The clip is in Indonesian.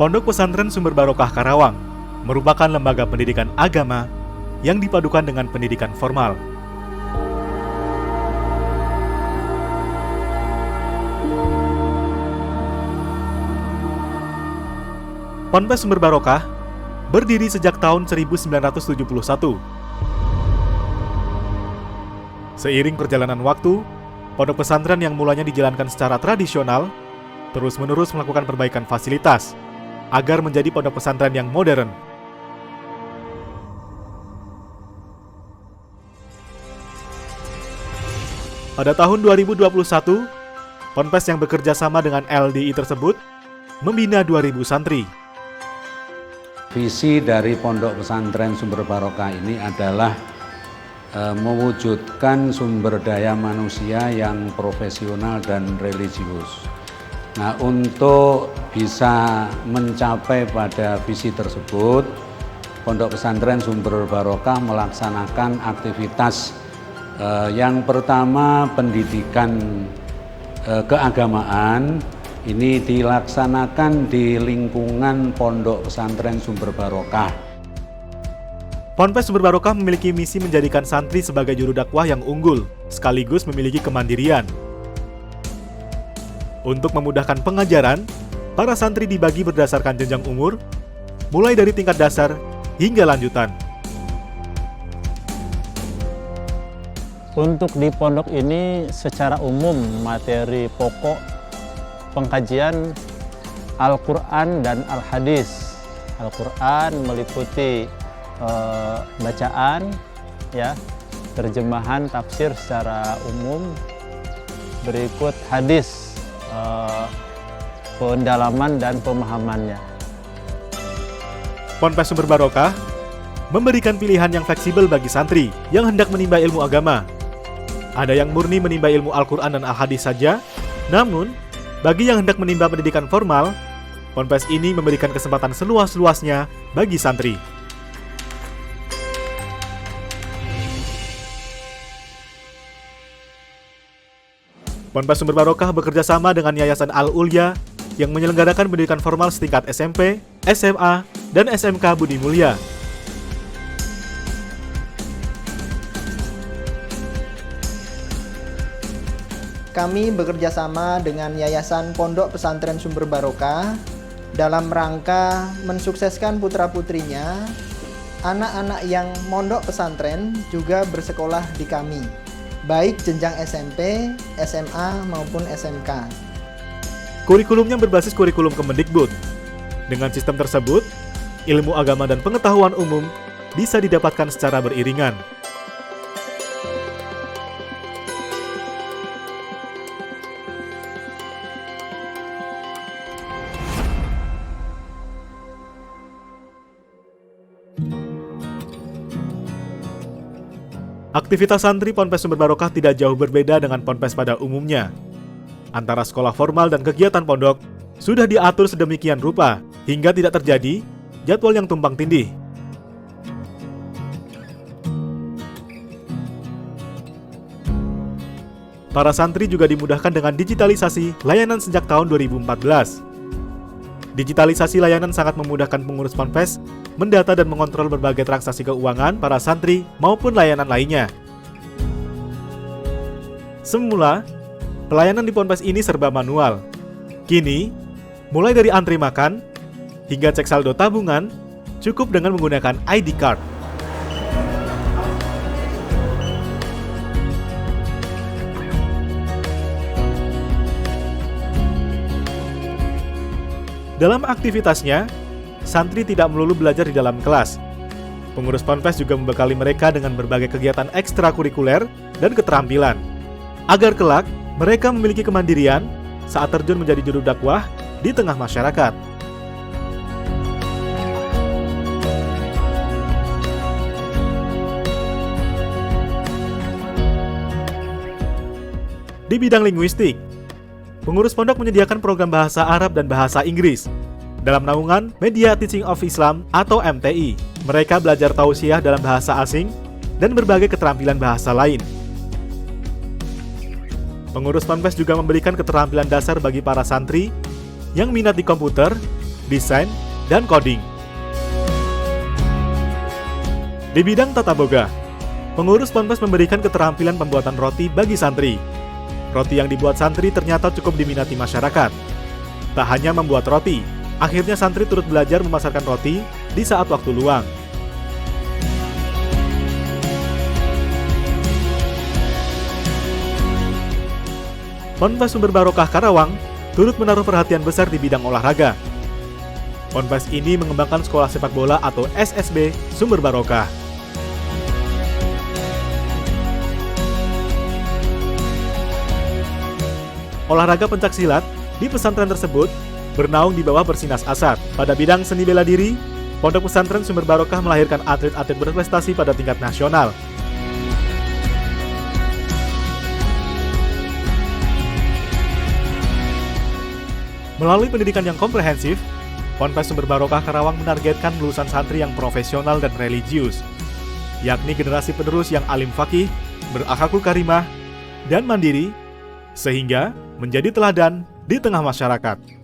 Pondok Pesantren Sumber Barokah Karawang merupakan lembaga pendidikan agama yang dipadukan dengan pendidikan formal. Ponpes Sumber Barokah berdiri sejak tahun 1971. Seiring perjalanan waktu, pondok pesantren yang mulanya dijalankan secara tradisional terus-menerus melakukan perbaikan fasilitas agar menjadi pondok pesantren yang modern. Pada tahun 2021, Ponpes yang bekerja sama dengan LDI tersebut membina 2.000 santri. Visi dari Pondok Pesantren Sumber Barokah ini adalah mewujudkan sumber daya manusia yang profesional dan religius. Nah, untuk bisa mencapai pada visi tersebut, Pondok Pesantren Sumber Barokah melaksanakan aktivitas yang pertama, pendidikan keagamaan. Ini dilaksanakan di lingkungan Pondok Pesantren Sumber Barokah. Ponpes Sumber Barokah memiliki misi menjadikan santri sebagai juru dakwah yang unggul, sekaligus memiliki kemandirian. Untuk memudahkan pengajaran, para santri dibagi berdasarkan jenjang umur, mulai dari tingkat dasar hingga lanjutan. Untuk di pondok ini secara umum materi pokok pengkajian Al-Quran dan Al-Hadis. Al-Quran meliputi bacaan, ya, terjemahan tafsir secara umum. Berikut hadis, pendalaman dan pemahamannya. Ponpes Sumber Barokah memberikan pilihan yang fleksibel bagi santri yang hendak menimba ilmu agama. Ada yang murni menimba ilmu Al-Quran dan Al-Hadis saja, namun bagi yang hendak menimba pendidikan formal, Ponpes ini memberikan kesempatan seluas-luasnya bagi santri. Ponpes Sumber Barokah bekerja sama dengan Yayasan Al-Ulya yang menyelenggarakan pendidikan formal setingkat SMP, SMA, dan SMK Budi Mulia. Kami bekerja sama dengan Yayasan Pondok Pesantren Sumber Barokah dalam rangka mensukseskan putra-putrinya. Anak-anak yang mondok pesantren juga bersekolah di kami, baik jenjang SMP, SMA, maupun SMK. Kurikulumnya berbasis kurikulum Kemendikbud. Dengan sistem tersebut, ilmu agama dan pengetahuan umum bisa didapatkan secara beriringan. Aktivitas santri Ponpes Sumber Barokah tidak jauh berbeda dengan ponpes pada umumnya. Antara sekolah formal dan kegiatan pondok sudah diatur sedemikian rupa hingga tidak terjadi jadwal yang tumpang tindih. Para santri juga dimudahkan dengan digitalisasi layanan sejak tahun 2014. Digitalisasi layanan sangat memudahkan pengurus ponpes mendata dan mengontrol berbagai transaksi keuangan para santri maupun layanan lainnya. Semula, pelayanan di ponpes ini serba manual. Kini, mulai dari antri makan hingga cek saldo tabungan, cukup dengan menggunakan ID card. Dalam aktivitasnya, santri tidak melulu belajar di dalam kelas. Pengurus ponpes juga membekali mereka dengan berbagai kegiatan ekstrakurikuler dan keterampilan, agar kelak mereka memiliki kemandirian saat terjun menjadi juru dakwah di tengah masyarakat. Di bidang linguistik, pengurus pondok menyediakan program bahasa Arab dan bahasa Inggris dalam naungan Media Teaching of Islam atau MTI. Mereka belajar tausiah dalam bahasa asing dan berbagai keterampilan bahasa lain. Pengurus ponpes juga memberikan keterampilan dasar bagi para santri yang minat di komputer desain, dan coding. Di bidang tata boga, pengurus Ponpes memberikan keterampilan pembuatan roti bagi santri. Roti yang dibuat santri ternyata cukup diminati masyarakat. Tak hanya membuat roti, akhirnya santri turut belajar memasarkan roti di saat waktu luang. Ponpes Sumber Barokah Karawang turut menaruh perhatian besar di bidang olahraga. Ponpes ini mengembangkan sekolah sepak bola atau SSB Sumber Barokah. Olahraga pencaksilat di pesantren tersebut bernaung di bawah Bersinas Asad. Pada bidang seni bela diri, Pondok Pesantren Sumber Barokah melahirkan atlet-atlet berprestasi pada tingkat nasional. Melalui pendidikan yang komprehensif, Ponpes Sumber Barokah Karawang menargetkan lulusan santri yang profesional dan religius, yakni generasi penerus yang alim fakih, berakhlakul karimah, dan mandiri, sehingga menjadi teladan di tengah masyarakat.